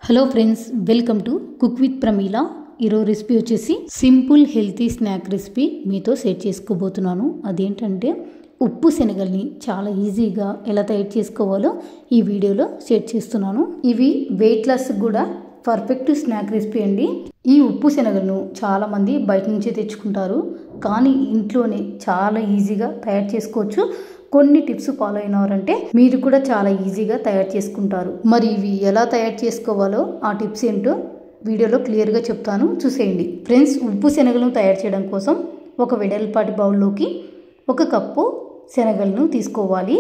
Hello friends, welcome to cook with Pramila. ఈరోజు recipe వచ్చేసి simple healthy snack recipe మీతో share చేసుకోబోతున్నాను. అదేంటంటే ఉప్పు శనగల్ని చాలా ఈజీగా ఎలా తయారు చేసుకోవాలో ఈ వీడియోలో షేర్ చేస్తున్నాను. ఇవి వెయిట్ లాస్ కూడా పర్ఫెక్ట్ స్నాక్ రెసిపీ అండి. ఈ ఉప్పు శనగలను చాలామంది బయట నుంచే తెచ్చుకుంటారు, కానీ ఇంట్లోనే చాలా ఈజీగా తయారు చేసుకోవచ్చు. కొన్ని టిప్స్ ఫాలో అయినారంటే మీరు కూడా చాలా ఈజీగా తయారు చేసుకుంటారు. మరి ఇవి ఎలా తయారు చేసుకోవాలో ఆ టిప్స్ ఏంటో వీడియోలో క్లియర్గా చెప్తాను, చూసేయండి. ఫ్రెండ్స్, ఉప్పు శనగలను తయారు చేయడం కోసం ఒక వెడల్పాటి బౌల్లోకి 1 కప్పు శనగలను తీసుకోవాలి.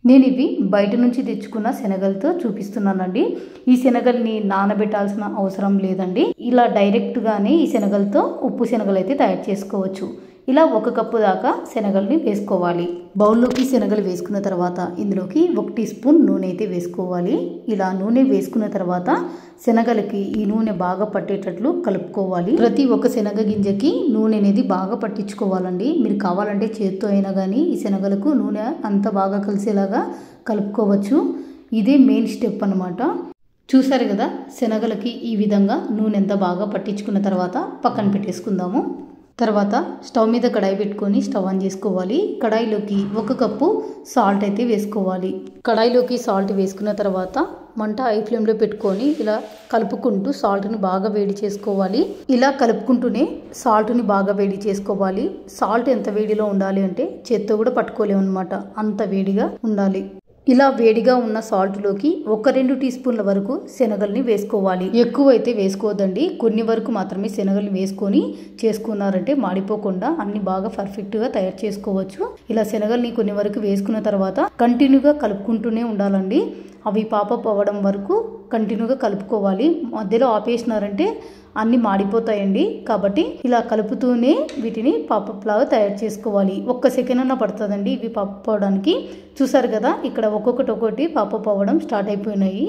నేను ఇవి బయట నుంచి తెచ్చుకున్న శనగలతో చూపిస్తున్నానండి. ఈ శనగల్ని నానబెట్టాల్సిన అవసరం లేదండి. ఇలా డైరెక్ట్గానే ఈ శనగలతో ఉప్పు శనగలు అయితే తయారు చేసుకోవచ్చు. ఇలా 1 కప్పు దాకా శనగల్ని వేసుకోవాలి. బౌల్లోకి శనగలు వేసుకున్న తర్వాత ఇందులోకి 1 టీ స్పూన్ నూనె అయితే వేసుకోవాలి. ఇలా నూనె వేసుకున్న తర్వాత శనగలకి ఈ నూనె బాగా పట్టేటట్లు కలుపుకోవాలి. ప్రతి ఒక్క శనగ గింజకి నూనె అనేది బాగా పట్టించుకోవాలండి. మీరు కావాలంటే చేత్తో అయినా కానీ ఈ శనగలకు నూనె అంత బాగా కలిసేలాగా కలుపుకోవచ్చు. ఇదే మెయిన్ స్టెప్ అన్నమాట. చూసారు కదా, శనగలకి ఈ విధంగా నూనె ఎంత బాగా పట్టించుకున్న తర్వాత పక్కన పెట్టేసుకుందాము. తర్వాత స్టవ్ మీద కడాయి పెట్టుకొని స్టవ్ ఆన్ చేసుకోవాలి. కడాయిలోకి 1 కప్పు సాల్ట్ అయితే వేసుకోవాలి. కడాయిలోకి సాల్ట్ వేసుకున్న తర్వాత మంట హై ఫ్లేమ్లో పెట్టుకొని ఇలా కలుపుకుంటూ సాల్ట్ని బాగా వేడి చేసుకోవాలి. ఇలా కలుపుకుంటూనే సాల్ట్ని బాగా వేడి చేసుకోవాలి. సాల్ట్ ఎంత వేడిలో ఉండాలి అంటే చేత్తో కూడా పట్టుకోలేము అనమాట, అంత వేడిగా ఉండాలి. ఇలా వేడిగా ఉన్న సాల్ట్లోకి 1-2 టీ స్పూన్ల వరకు శనగల్ని వేసుకోవాలి. ఎక్కువ అయితే వేసుకోవద్దండి, కొన్ని వరకు మాత్రమే శనగల్ని వేసుకొని చేసుకున్నారంటే మాడిపోకుండా అన్ని బాగా పర్ఫెక్ట్గా తయారు చేసుకోవచ్చు. ఇలా శనగల్ని కొన్ని వరకు వేసుకున్న తర్వాత కంటిన్యూగా కలుపుకుంటూనే ఉండాలండి. అవి పాపప్ అవ్వడం వరకు కంటిన్యూగా కలుపుకోవాలి. మధ్యలో ఆపేసినారంటే అన్నీ మాడిపోతాయండి. కాబట్టి ఇలా కలుపుతూనే వీటిని పాపప్ లాగా తయారు చేసుకోవాలి. 1 సెకండ్ అన్న పడుతుందండి ఇవి పాపప్ అవ్వడానికి. చూసారు కదా, ఇక్కడ ఒక్కొక్కటి పాపప్ అవ్వడం స్టార్ట్ అయిపోయినాయి.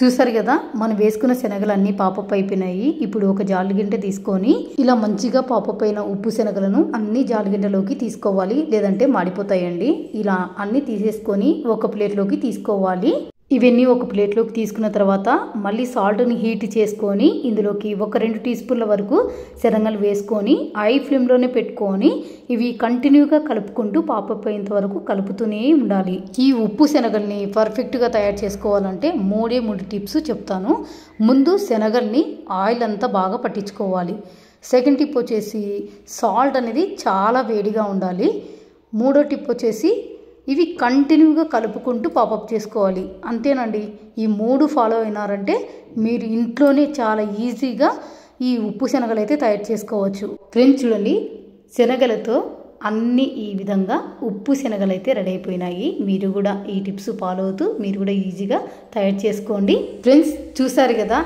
చూసారు కదా, మనం వేసుకున్న శనగలు అన్నీ పాపప్ అయిపోయినాయి. ఇప్పుడు ఒక జాలిగింట తీసుకొని ఇలా మంచిగా పాపప్ అయిన ఉప్పు శనగలను అన్ని జాలిగింటలోకి తీసుకోవాలి, లేదంటే మాడిపోతాయండి. ఇలా అన్ని తీసేసుకొని ఒక ప్లేట్లోకి తీసుకోవాలి. ఇవన్నీ ఒక ప్లేట్లోకి తీసుకున్న తర్వాత మళ్ళీ సాల్ట్ని హీట్ చేసుకొని ఇందులోకి 1-2 టీ స్పూన్ల వరకు శనగలు వేసుకొని హై ఫ్లేమ్లోనే పెట్టుకొని ఇవి కంటిన్యూగా కలుపుకుంటూ పాపప్ అయ్యేంత వరకు కలుపుతూనే ఉండాలి. ఈ ఉప్పు శనగల్ని పర్ఫెక్ట్గా తయారు చేసుకోవాలంటే 3 టిప్స్ చెప్తాను. ముందు శనగల్ని ఆయిల్ అంతా బాగా పట్టించుకోవాలి. సెకండ్ టిప్ వచ్చేసి సాల్ట్ అనేది చాలా వేడిగా ఉండాలి. 3వ టిప్ వచ్చేసి ఇవి కంటిన్యూగా కలుపుకుంటూ పాపప్ చేసుకోవాలి. అంతేనండి, ఈ 3 ఫాలో అయినారంటే మీరు ఇంట్లోనే చాలా ఈజీగా ఈ ఉప్పు శనగలు అయితే తయారు చేసుకోవచ్చు. ఫ్రెండ్స్, చూడండి, శనగలతో అన్ని ఈ విధంగా ఉప్పు శనగలు అయితే రెడీ అయిపోయినాయి. మీరు కూడా ఈ టిప్స్ ఫాలో అవుతూ మీరు కూడా ఈజీగా తయారు చేసుకోండి. ఫ్రెండ్స్, చూసారు కదా,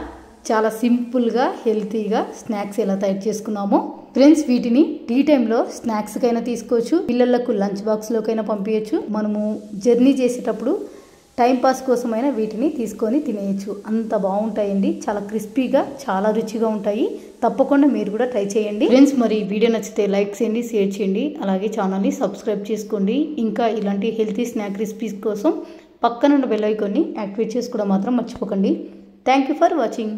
చాలా సింపుల్గా హెల్తీగా స్నాక్స్ ఎలా తయారు చేసుకున్నామో. ఫ్రెండ్స్, వీటిని టీ టైంలో స్నాక్స్కైనా తీసుకోవచ్చు, పిల్లలకు లంచ్ బాక్స్లోకైనా పంపించవచ్చు. మనము జర్నీ చేసేటప్పుడు టైంపాస్ కోసమైనా వీటిని తీసుకొని తినేయచ్చు. అంత బాగుంటాయండి, చాలా క్రిస్పీగా చాలా రుచిగా ఉంటాయి. తప్పకుండా మీరు కూడా ట్రై చేయండి. ఫ్రెండ్స్, మరి వీడియో నచ్చితే లైక్ చేయండి, షేర్ చేయండి, అలాగే ఛానల్ని సబ్స్క్రైబ్ చేసుకోండి. ఇంకా ఇలాంటి హెల్తీ స్నాక్ రెసిపీస్ కోసం పక్కనున్న బెల్ ఐకాన్ని యాక్టివేట్ చేసుకోవడం మాత్రం మర్చిపోకండి. Thank you for watching.